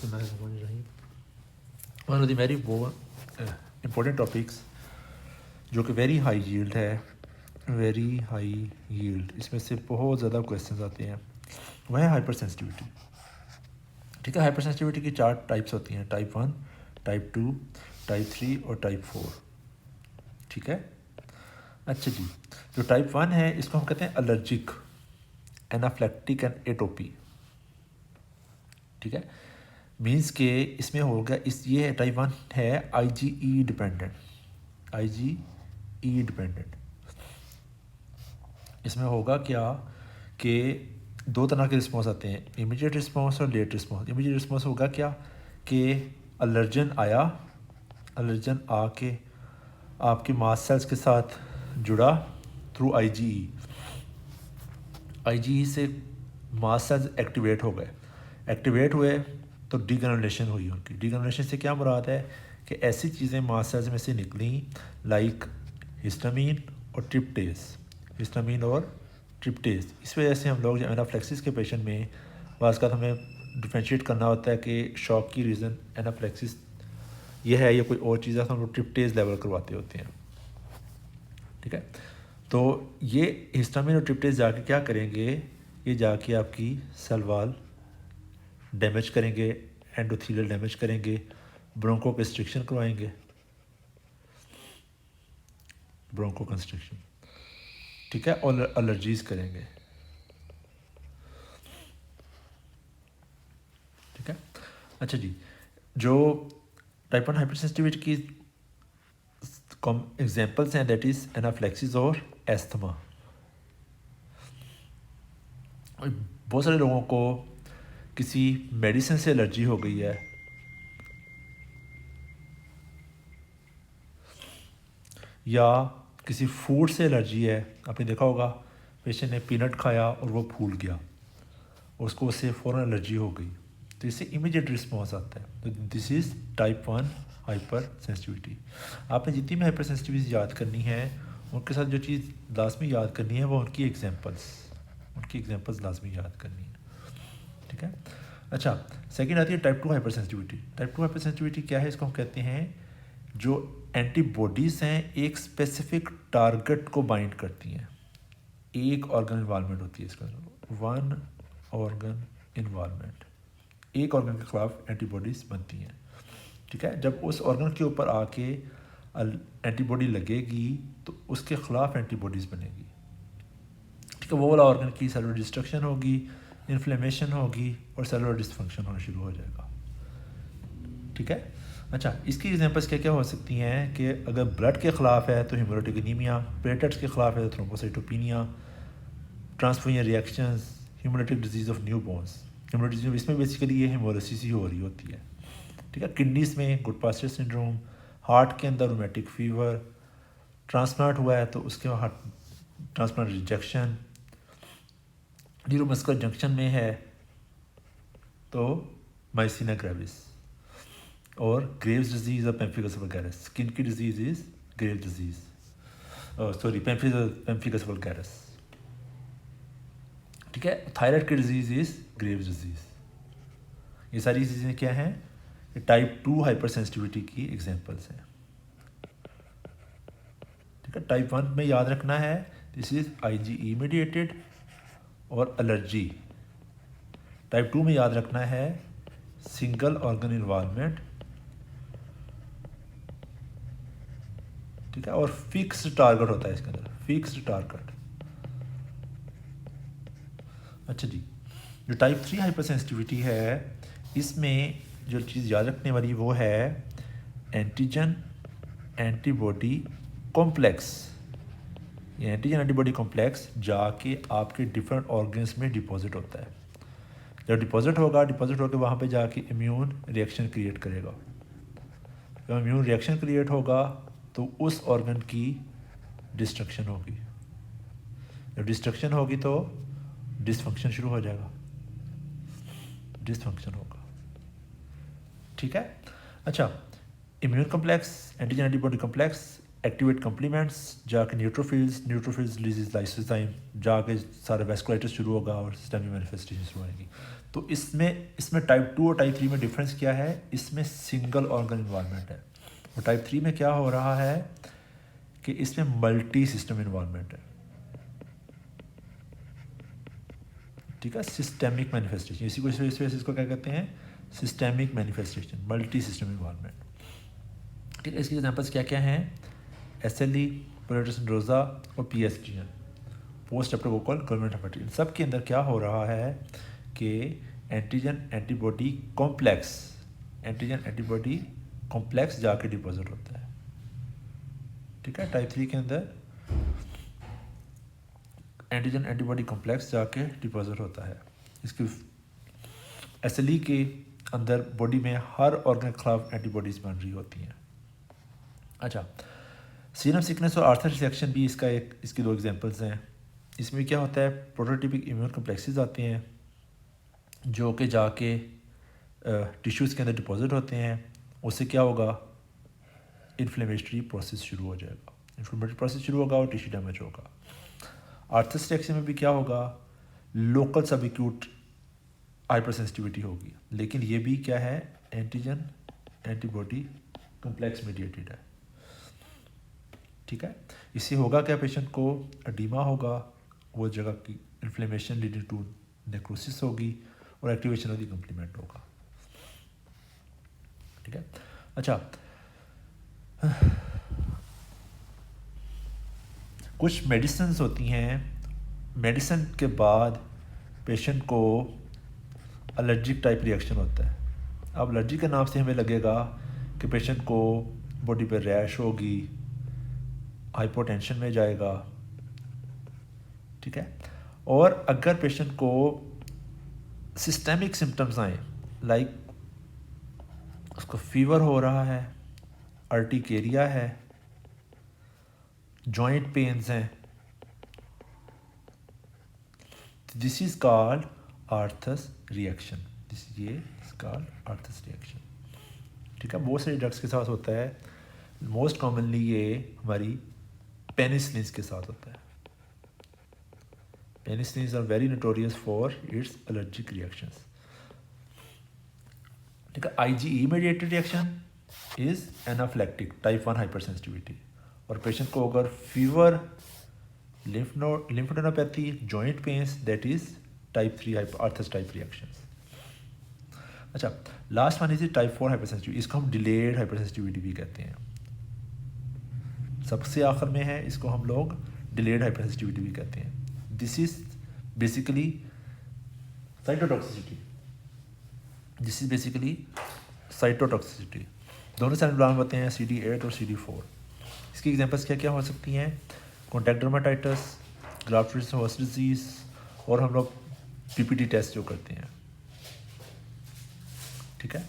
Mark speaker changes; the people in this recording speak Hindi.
Speaker 1: बिस्मिल्लाहिर्रहमानिर्रहीम। One of the very important topics जो कि वेरी हाई यील्ड है, वेरी हाई यील्ड, इसमें से बहुत ज़्यादा क्वेश्चंस आते हैं, वह है हाइपर सेंसिटिविटी। ठीक है, हाइपर सेंसिटिविटी की 4 टाइप्स होती हैं, टाइप 1, टाइप 2, टाइप 3 और टाइप 4। ठीक है, अच्छा जी, जो टाइप 1 है इसको हम कहते हैं एलर्जिक, एनाफ्लेक्टिक एंड एटोपी। ठीक है, मीन्स के इसमें होगा ये टाइप 1 है IgE डिपेंडेंट, IgE डिपेंडेंट। इसमें होगा क्या कि 2 तरह के रिस्पॉन्स आते हैं, इमीडिएट रिस्पॉन्स और लेट रिस्पॉन्स। इमीडिएट रिस्पॉन्स होगा क्या कि एलर्जन आया, एलर्जन आके आपके मास्ट सेल्स के साथ जुड़ा थ्रू IgE से मास्ट सेल्स एक्टिवेट हो गए, एक्टिवेट हुए तो डीग्रेनुलेशन हुई उनकी। डीग्रेनुलेशन से क्या मुराद है कि ऐसी चीज़ें मास्ट सेल्स में से निकली लाइक हिस्टामीन और ट्रिप्टेस, हिस्टामीन और ट्रिप्टेस। इस वजह से हम लोग एनाफ्लेक्सिस के पेशेंट में बाज़ का हमें डिफ्रेंशिएट करना होता है कि शॉक की रीज़न एनाफ्लेक्सिस ये है या कोई और चीज़ है, तो हम लोग ट्रिप्टेस लेवल करवाते होते हैं। ठीक है, तो ये हिस्टामीन और ट्रिप्टेस जाके क्या करेंगे, ये जाके आपकी सेल वॉल डैमेज करेंगे, एंडोथेलियल डैमेज करेंगे, ब्रोंको कंस्ट्रिक्शन करवाएंगे, ब्रोंको कंस्ट्रिक्शन। ठीक है, और एलर्जीज करेंगे। ठीक है, अच्छा जी, जो टाइप 1 हाइपरसेंसिटिविटी की एग्जांपल्स हैं दैट इज एनाफ्लेक्सिस और एस्थमा। बहुत सारे लोगों को किसी मेडिसिन से एलर्जी हो गई है, या किसी फूड से एलर्जी है। आपने देखा होगा पेशेंट ने पीनट खाया और वो फूल गया, उसको उससे फ़ौरन एलर्जी हो गई, तो इससे इमीडिएट रिस्पॉन्स आता है। तो this is type 1 hyper sensitivity. आपने जितनी भी हाइपर सेंसिटिविटी याद करनी है उनके साथ जो चीज़ लाजमी याद करनी है वो उनकी एग्जांपल्स लाजमी याद करनी है। ठीक है, अच्छा, सेकंड आती है type 2 hyper sensitivity. Type 2 hyper sensitivity क्या है, इसको हम कहते हैं जो एंटीबॉडीज़ हैं एक स्पेसिफिक टारगेट को बाइंड करती हैं। एक ऑर्गन इन्वॉल्वमेंट होती है इसके अंदर, वन ऑर्गन इन्वॉल्वमेंट, एक ऑर्गन के खिलाफ एंटीबॉडीज़ बनती हैं। ठीक है, जब उस ऑर्गन के ऊपर आके एंटीबॉडी लगेगी तो उसके खिलाफ एंटीबॉडीज़ बनेगी। ठीक है, वो वाला ऑर्गन की सेलुलर डिस्ट्रक्शन होगी, इन्फ्लेमेशन होगी और सेलुलर डिसफंक्शन होना शुरू हो जाएगा। ठीक है, अच्छा, इसकी एग्जांपल्स क्या क्या हो सकती हैं कि अगर ब्लड के ख़िलाफ़ है तो हेमोरेटिक एनीमिया, प्लेटलेट्स के ख़िलाफ़ है तो thrombocytopenia, transfusion reactions, haemorrhagic disease of new bones. Haemorrhagic disease इसमें बेसिकली ये हेमोलिसिस ही हो रही होती है। ठीक है, किडनीज में गुडपास्चर सिंड्रोम, हार्ट के अंदर रोमेटिक फीवर, ट्रांसप्लांट हुआ है तो उसके heart transplant rejection, neuromuscular junction में है तो माइसीना ग्रेविस, और ग्रेव्स डिजीज़ और पेम्फिगस वल्गैरिस। स्किन की disease is grave disease, sorry pemphigus vulgaris. ठीक है, थायराइड की डिजीज़ इज़ ग्रेव डिजीज़। ये सारी चीज़ें क्या हैं, ये टाइप 2 हाइपर सेंसिटिविटी की एग्जांपल्स हैं। ठीक है, टाइप 1 में याद रखना है दिस इज़ IgE मीडिएटेड और एलर्जी। टाइप 2 में याद रखना है सिंगल ऑर्गन इन्वॉल्वमेंट। ठीक है, और फिक्स्ड टारगेट होता है इसके अंदर, फिक्स्ड टारगेट। अच्छा जी, जो टाइप 3 हाइपर सेंसिटिविटी है इसमें जो चीज़ याद रखने वाली वो है एंटीजन एंटीबॉडी कॉम्प्लेक्स। ये एंटीजन एंटीबॉडी कॉम्प्लेक्स जाके आपके डिफरेंट ऑर्गन्स में डिपॉजिट होता है। जब डिपॉजिट होकर वहाँ पे जाके इम्यून रिएक्शन क्रिएट करेगा। जब इम्यून रिएक्शन क्रिएट होगा तो उस ऑर्गन की डिस्ट्रक्शन होगी। जब डिस्ट्रक्शन होगी तो डिसफंक्शन शुरू हो जाएगा, डिसफंक्शन होगा। ठीक है, अच्छा, immune complex, antigen antibody complex activate complements, जाके न्यूट्रोफिल्स रिलीज लाइसोजाइम, जाके सारा वेस्कुलाइटिस शुरू होगा और सिस्टमिक मैनिफेस्टेशन शुरू होगी। तो इसमें टाइप 2 और टाइप 3 में डिफरेंस क्या है? इसमें सिंगल ऑर्गन इन्वॉल्वमेंट है, और टाइप 3 में क्या हो रहा है कि इसमें मल्टी सिस्टम इन्वॉल्वमेंट है। ठीक है, सिस्टेमिक मैनिफेस्टेशन, इसी को इसको क्या कहते हैं? Systemic manifestation, multi system involvement. ठीक है, इसकी एग्जांपल्स क्या क्या हैं? SLE, पोलिटिसन रोज़ा और PSTN, post streptococcal government hepatitis. इन सब के अंदर क्या हो रहा है कि एंटीजन एंटीबॉडी कॉम्प्लेक्स जाके डिपॉजिट होता है। ठीक है, टाइप 3 के अंदर एंटीजन एंटीबॉडी कॉम्प्लेक्स जाके डिपॉजिट होता है। इसकी SLE के अंदर बॉडी में हर ऑर्गन के खिलाफ एंटीबॉडीज़ बन रही होती हैं। अच्छा, सीरम सिकनेस और आर्थर रिएक्शन भी इसके 2 एग्जांपल्स हैं। इसमें क्या होता है? प्रोटोटिपिक इम्यून कम्प्लेक्सेस आते हैं जो कि जाके टिश्यूज़ के अंदर डिपॉजिट होते हैं। उससे क्या होगा? इन्फ्लेमेटरी प्रोसेस शुरू हो जाएगा, और टिश्यू डैमेज होगा। आर्थर रिएक्शन में भी क्या होगा? लोकल सब एक्यूट हाइपर सेंसिटिविटी होगी, लेकिन ये भी क्या है? एंटीजन एंटीबॉडी कॉम्प्लेक्स मीडिएटेड है। ठीक है, इससे होगा क्या? पेशेंट को एडीमा होगा, वो जगह की इन्फ्लेमेशन लीडिंग टू नेक्रोसिस होगी और एक्टिवेशन ऑफ द कम्प्लीमेंट होगा। ठीक है, अच्छा, कुछ मेडिसिन्स होती हैं, मेडिसिन के बाद पेशेंट को एलर्जिक टाइप रिएक्शन होता है। अब एलर्जी के नाम से हमें लगेगा कि पेशेंट को बॉडी पे रैश होगी, हाइपोटेंशन में जाएगा। ठीक है, और अगर पेशेंट को सिस्टेमिक सिम्टम्स आए, लाइक उसको फीवर हो रहा है, अर्टिकेरिया है, जॉइंट पेन्स हैं, this is called Arthus reaction. ठीक है, बहुत सारे ड्रग्स के साथ होता है। मोस्ट कॉमनली ये हमारी पेनिसिलिन के साथ होता है। Penicillin are very notorious for its allergic reactions. ठीक है, IgE mediated reaction is anaphylactic type 1 hyper sensitivity, और पेशेंट को अगर fever, lymphadenopathy, joint pains, that is type 3 Arthus type reactions. अच्छा, last one is type 4 hyper sensitivity, इसको हम डिलेड हाइपर सेंसिटिविटी भी कहते हैं। सबसे आखिर में है, इसको हम लोग डिलेड हाइपर सेंसिटिविटी भी कहते हैं। This is basically cytotoxicity. दोनों साइड ब्लाम होते हैं, CD8 और CD4। इसकी एग्जांपल्स क्या क्या हो सकती हैं? कॉन्टैक्ट डर्माटाइटिस, ग्राफ्ट-वर्स डिजीज़, और हम लोग PPT टेस्ट जो करते हैं। ठीक है।